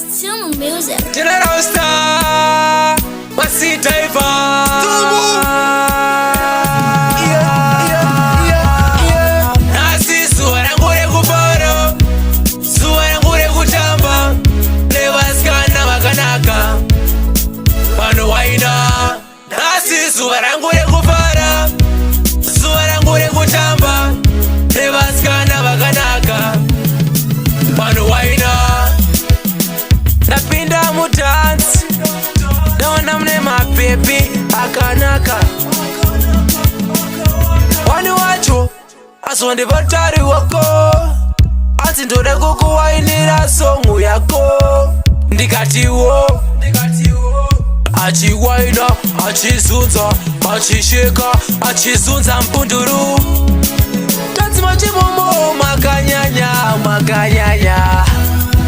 Sumo Music. General Star, Masita Iva. Nasi suara ngure kuporo, suara ngure kutamba, levaskana makanaka. Pano waina, nasi suara ngure kupara, suara ngure kutamba, levaskana makanaka. Pano waina. Napinda mutanzi, naona mne mapepi akanaka. Wani wacho, aswande vatari wako, ati ndode kukuwainira songu yako. Ndikatiwo, achiwaina, achizunza, achisheka, achizunza mpunduru. Tanzi machimumo, makanyanya, makanyanya.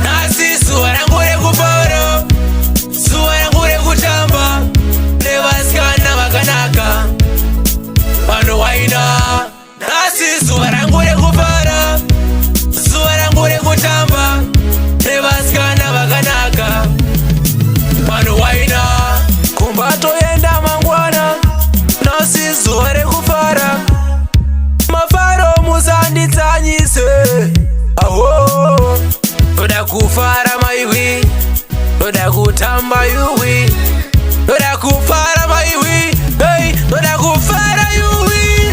Nasi suara ngure kuporo, suara ngure kutamba, levaskana makanaka. Pano waina. Nasi suara ngure kupara, suara ngure kutamba, levaskana makanaka. Pano waina. Kumbato yenda mangwana, nasi suare kupara, mafaro muzanditsanyise. Aho. Oda kufara maiwi, oda kutamba yuwi, oda kufara maiwi, hey, oda kufara yuwi.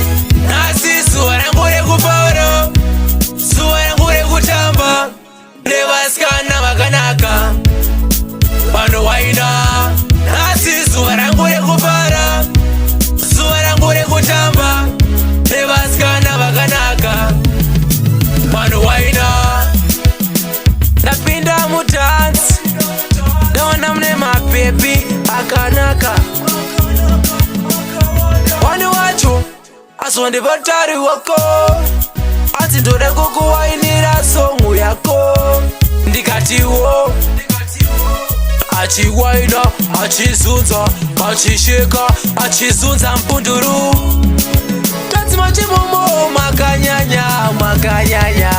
Nasi suara ngure kuporo, suara ngure kutamba, levaskana makanaka. Pano waina. Nasi suara ngure kupara, suara ngure kutamba, levaskana makanaka. Pano waina. Napinda mutanzi, naona mne mapepi akanaka. Wani wacho, aswande vatari wako, ati ndode kukuwainira songu yako. Ndikatiwo, achiwaina, achizunza, achisheka, achizunza mpunduru. Tanzi machimumo, makanyanya, makanyanya.